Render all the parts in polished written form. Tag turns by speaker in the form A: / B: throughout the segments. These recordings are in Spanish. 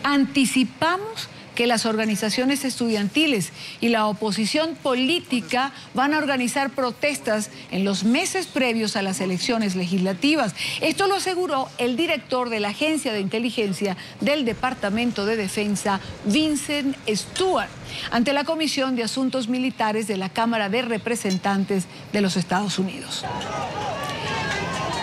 A: Anticipamos que las organizaciones estudiantiles y la oposición política van a organizar protestas en los meses previos a las elecciones legislativas. Esto lo aseguró el director de la Agencia de Inteligencia del Departamento de Defensa, Vincent Stewart, ante la Comisión de Asuntos Militares de la Cámara de Representantes de los Estados Unidos.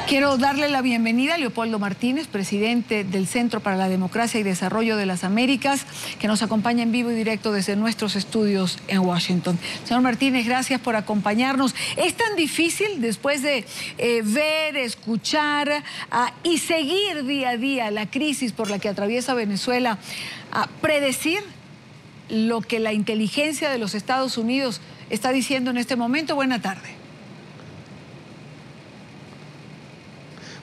A: Quiero darle la bienvenida a Leopoldo Martínez, presidente del Centro para la Democracia y Desarrollo de las Américas, que nos acompaña en vivo y directo desde nuestros estudios en Washington. Señor Martínez, gracias por acompañarnos. ¿Es tan difícil después de ver, escuchar y seguir día a día la crisis por la que atraviesa Venezuela, predecir lo que la inteligencia de los Estados Unidos está diciendo en este momento? Buena tarde.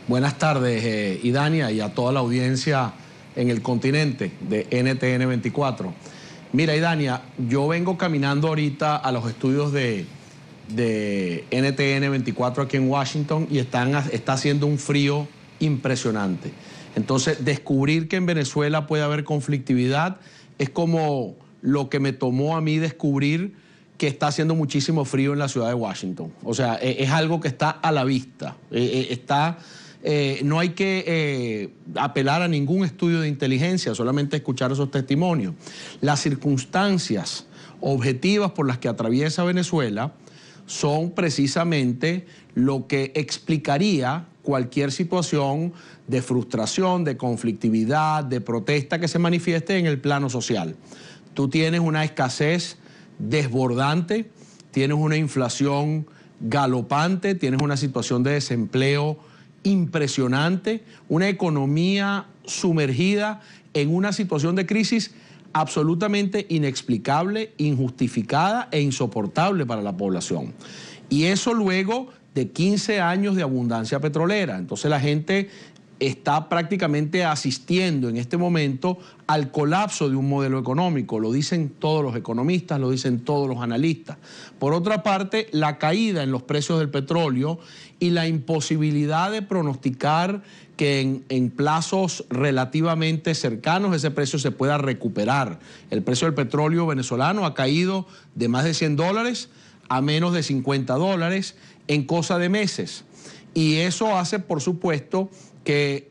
B: Buenas tardes, Idania, y a toda la audiencia en el continente de NTN 24. Mira, Idania, yo vengo caminando ahorita a los estudios de NTN 24 aquí en Washington y está haciendo un frío impresionante. Entonces, descubrir que en Venezuela puede haber conflictividad es como lo que me tomó a mí descubrir que está haciendo muchísimo frío en la ciudad de Washington. O sea, es algo que está a la vista, no hay que apelar a ningún estudio de inteligencia, solamente escuchar esos testimonios. Las circunstancias objetivas por las que atraviesa Venezuela son precisamente lo que explicaría cualquier situación de frustración, de conflictividad, de protesta que se manifieste en el plano social. Tú tienes una escasez desbordante, tienes una inflación galopante, tienes una situación de desempleo impresionante, una economía sumergida en una situación de crisis absolutamente inexplicable, injustificada e insoportable para la población. Y eso luego de 15 años de abundancia petrolera. Entonces la gente está prácticamente asistiendo en este momento al colapso de un modelo económico. Lo dicen todos los economistas, lo dicen todos los analistas. Por otra parte, la caída en los precios del petróleo y la imposibilidad de pronosticar que en plazos relativamente cercanos ese precio se pueda recuperar. El precio del petróleo venezolano ha caído de más de $100 a menos de $50 en cosa de meses. Y eso hace, por supuesto, que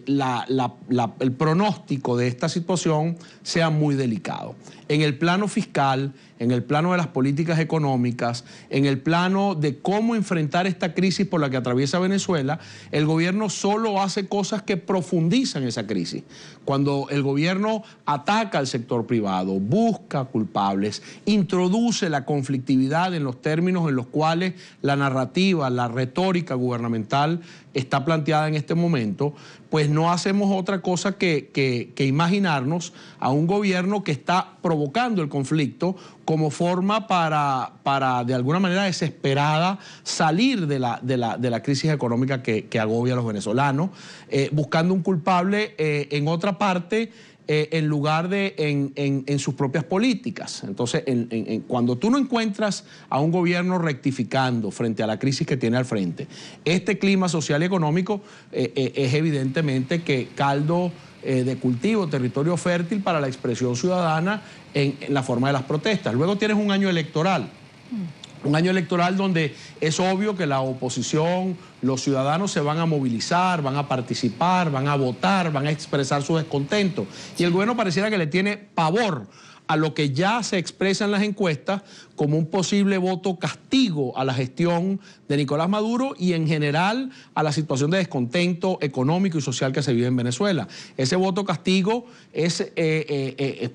B: el pronóstico de esta situación sea muy delicado. En el plano fiscal, en el plano de las políticas económicas, en el plano de cómo enfrentar esta crisis por la que atraviesa Venezuela, el gobierno solo hace cosas que profundizan esa crisis. Cuando el gobierno ataca al sector privado, busca culpables, introduce la conflictividad en los términos en los cuales la narrativa, la retórica gubernamental está planteada en este momento, pues no hacemos otra cosa que imaginarnos a un gobierno que está provocando el conflicto como forma para de alguna manera desesperada salir de la crisis económica que agobia a los venezolanos, buscando un culpable en otra parte, en lugar de en sus propias políticas. Entonces, cuando tú no encuentras a un gobierno rectificando frente a la crisis que tiene al frente, este clima social y económico es evidentemente que caldo de cultivo, territorio fértil para la expresión ciudadana en la forma de las protestas. Luego tienes un año electoral. Un año electoral donde es obvio que la oposición, los ciudadanos se van a movilizar, van a participar, van a votar, van a expresar su descontento. Y el gobierno pareciera que le tiene pavor a lo que ya se expresa en las encuestas como un posible voto castigo a la gestión de Nicolás Maduro y en general a la situación de descontento económico y social que se vive en Venezuela. Ese voto castigo es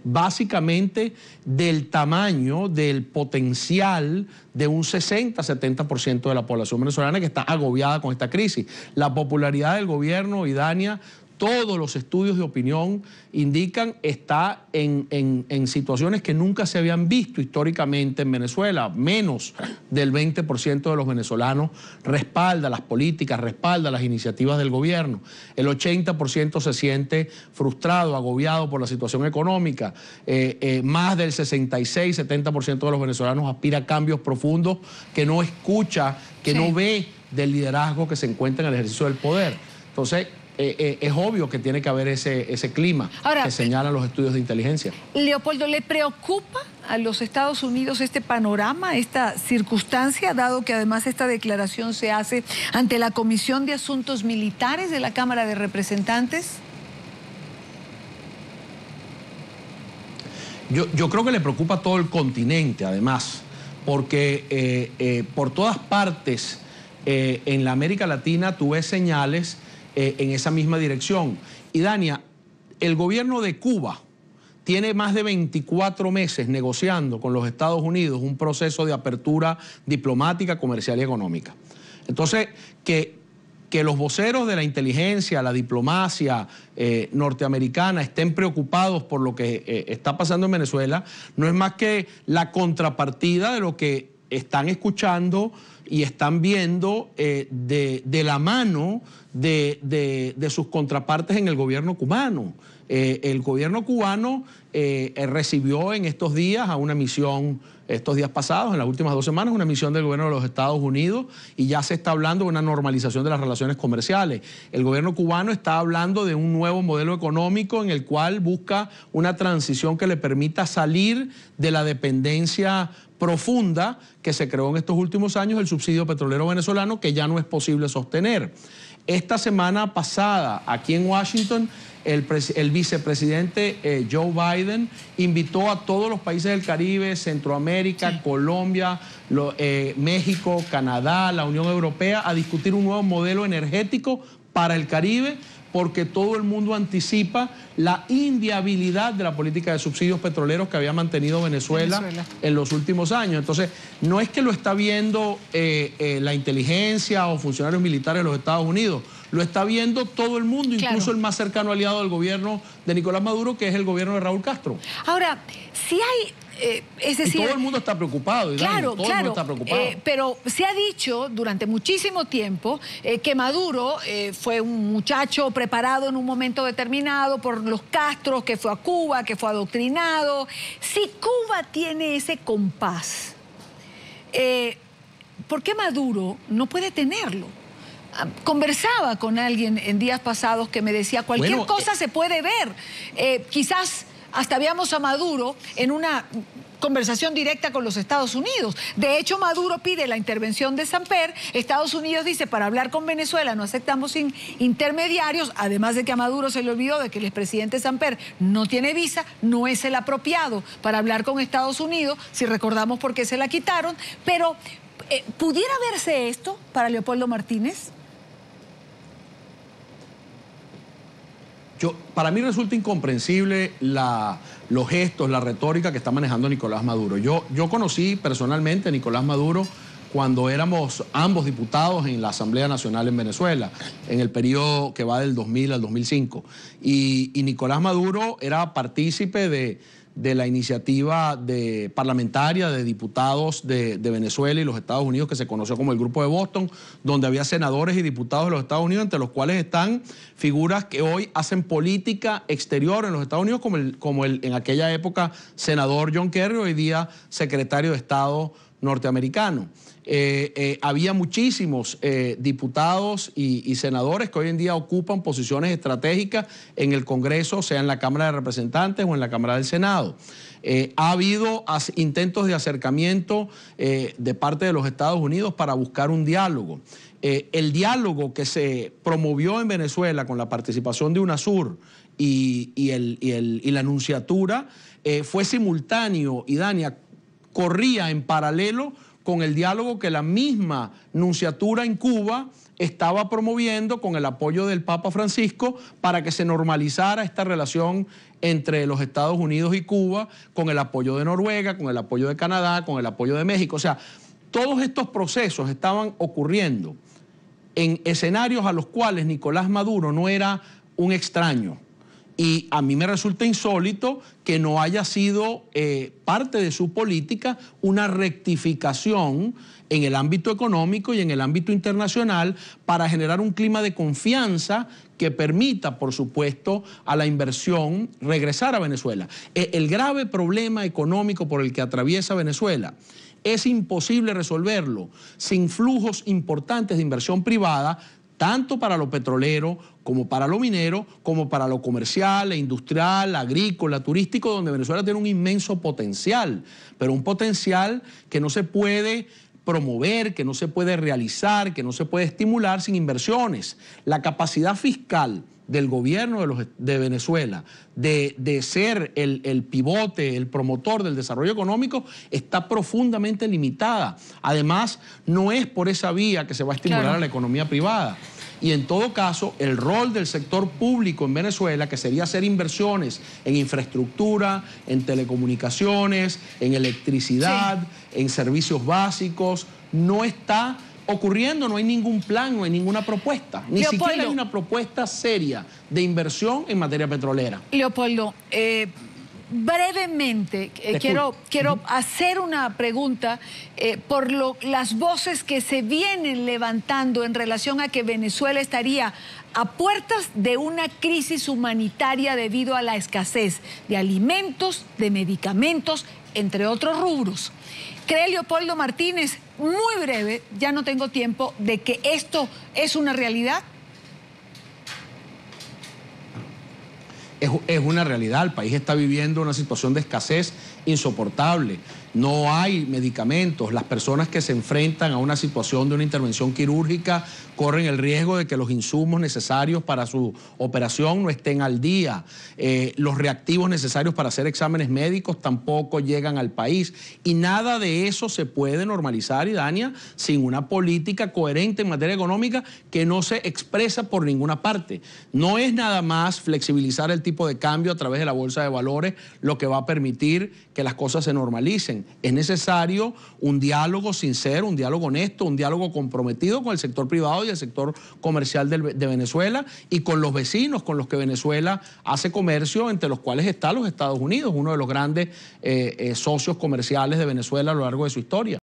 B: básicamente del tamaño, del potencial de un 60-70% de la población venezolana que está agobiada con esta crisis. La popularidad del gobierno, Idania, todos los estudios de opinión indican está en situaciones que nunca se habían visto históricamente en Venezuela. Menos del 20% de los venezolanos respalda las políticas, respalda las iniciativas del gobierno. El 80% se siente frustrado, agobiado por la situación económica. Más del 66-70% de los venezolanos aspira a cambios profundos que no escucha, que no ve del liderazgo que se encuentra en el ejercicio del poder. Entonces, es obvio que tiene que haber ese clima que señalan los estudios de inteligencia.
A: Leopoldo, ¿le preocupa a los Estados Unidos este panorama, esta circunstancia, dado que además esta declaración se hace ante la Comisión de Asuntos Militares de la Cámara de Representantes?
B: Yo creo que le preocupa a todo el continente, además, porque por todas partes en la América Latina tú ves señales en esa misma dirección. Y Dania, el gobierno de Cuba tiene más de 24 meses negociando con los Estados Unidos un proceso de apertura diplomática, comercial y económica. Entonces, que los voceros de la inteligencia, la diplomacia norteamericana estén preocupados por lo que está pasando en Venezuela, no es más que la contrapartida de lo que están escuchando y están viendo de la mano de sus contrapartes en el gobierno cubano. El gobierno cubano recibió en estos días a una misión, estos días pasados, en las últimas 2 semanas, una misión del gobierno de los Estados Unidos, y ya se está hablando de una normalización de las relaciones comerciales. El gobierno cubano está hablando de un nuevo modelo económico en el cual busca una transición que le permita salir de la dependencia profunda que se creó en estos últimos años del subsidio petrolero venezolano, que ya no es posible sostener. Esta semana pasada, aquí en Washington, el vicepresidente Joe Biden invitó a todos los países del Caribe, Centroamérica, Colombia, México, Canadá, la Unión Europea, a discutir un nuevo modelo energético para el Caribe, porque todo el mundo anticipa la inviabilidad de la política de subsidios petroleros que había mantenido Venezuela en los últimos años. Entonces, no es que lo está viendo la inteligencia o funcionarios militares de los Estados Unidos, lo está viendo todo el mundo, incluso el más cercano aliado del gobierno de Nicolás Maduro, que es el gobierno de Raúl Castro.
A: Ahora, si hay... es decir,
B: y todo el mundo está preocupado,
A: claro,
B: todo el mundo está preocupado.
A: Pero se ha dicho durante muchísimo tiempo que Maduro fue un muchacho preparado en un momento determinado por los Castros, que fue a Cuba, que fue adoctrinado. Si Cuba tiene ese compás, ¿por qué Maduro no puede tenerlo? Conversaba con alguien en días pasados que me decía, cualquier cosa se puede ver. Quizás hasta veamos a Maduro en una conversación directa con los Estados Unidos. De hecho, Maduro pide la intervención de Samper. Estados Unidos dice, para hablar con Venezuela no aceptamos intermediarios, además de que a Maduro se le olvidó de que el expresidente Samper no tiene visa, no es el apropiado para hablar con Estados Unidos, si recordamos por qué se la quitaron. Pero, ¿pudiera verse esto para Leopoldo Martínez?
B: Para mí resulta incomprensible los gestos, la retórica que está manejando Nicolás Maduro. Yo conocí personalmente a Nicolás Maduro cuando éramos ambos diputados en la Asamblea Nacional en Venezuela, en el periodo que va del 2000 al 2005. Y Nicolás Maduro era partícipe de la iniciativa parlamentaria de diputados de Venezuela y los Estados Unidos, que se conoció como el Grupo de Boston, donde había senadores y diputados de los Estados Unidos, entre los cuales están figuras que hoy hacen política exterior en los Estados Unidos, como el en aquella época senador John Kerry, hoy día secretario de Estado norteamericano. Había muchísimos diputados y senadores que hoy en día ocupan posiciones estratégicas en el Congreso, sea en la Cámara de Representantes o en la Cámara del Senado. Ha habido intentos de acercamiento de parte de los Estados Unidos para buscar un diálogo. El diálogo que se promovió en Venezuela con la participación de UNASUR y la Nunciatura fue simultáneo, y Dania, corría en paralelo con el diálogo que la misma Nunciatura en Cuba estaba promoviendo con el apoyo del Papa Francisco para que se normalizara esta relación entre los Estados Unidos y Cuba, con el apoyo de Noruega, con el apoyo de Canadá, con el apoyo de México. O sea, todos estos procesos estaban ocurriendo en escenarios a los cuales Nicolás Maduro no era un extraño. Y a mí me resulta insólito que no haya sido parte de su política una rectificación en el ámbito económico y en el ámbito internacional para generar un clima de confianza que permita, por supuesto, a la inversión regresar a Venezuela. El grave problema económico por el que atraviesa Venezuela es imposible resolverlo sin flujos importantes de inversión privada, tanto para lo petrolero, como para lo minero, como para lo comercial, industrial, agrícola, turístico, donde Venezuela tiene un inmenso potencial, pero un potencial que no se puede promover, que no se puede realizar, que no se puede estimular sin inversiones. La capacidad fiscal del gobierno de Venezuela de ser el pivote, el promotor del desarrollo económico, está profundamente limitada. Además, no es por esa vía que se va a estimular a la economía privada. Y en todo caso, el rol del sector público en Venezuela, que sería hacer inversiones en infraestructura, en telecomunicaciones, en electricidad, en servicios básicos, no está ocurriendo, no hay ningún plan, no hay ninguna propuesta. Ni siquiera hay una propuesta seria de inversión en materia petrolera.
A: Leopoldo, brevemente, quiero hacer una pregunta por las voces que se vienen levantando en relación a que Venezuela estaría a puertas de una crisis humanitaria debido a la escasez de alimentos, de medicamentos, entre otros rubros. ¿Cree Leopoldo Martínez, muy breve, ya no tengo tiempo, de que esto es una realidad?
B: Es una realidad, el país está viviendo una situación de escasez insoportable. No hay medicamentos, las personas que se enfrentan a una situación de una intervención quirúrgica corren el riesgo de que los insumos necesarios para su operación no estén al día. Los reactivos necesarios para hacer exámenes médicos tampoco llegan al país. Y nada de eso se puede normalizar, Idania, sin una política coherente en materia económica que no se expresa por ninguna parte. No es nada más flexibilizar el tipo de cambio a través de la bolsa de valores lo que va a permitir que las cosas se normalicen. Es necesario un diálogo sincero, un diálogo honesto, un diálogo comprometido con el sector privado y el sector comercial de Venezuela y con los vecinos con los que Venezuela hace comercio, entre los cuales está los Estados Unidos, uno de los grandes socios comerciales de Venezuela a lo largo de su historia.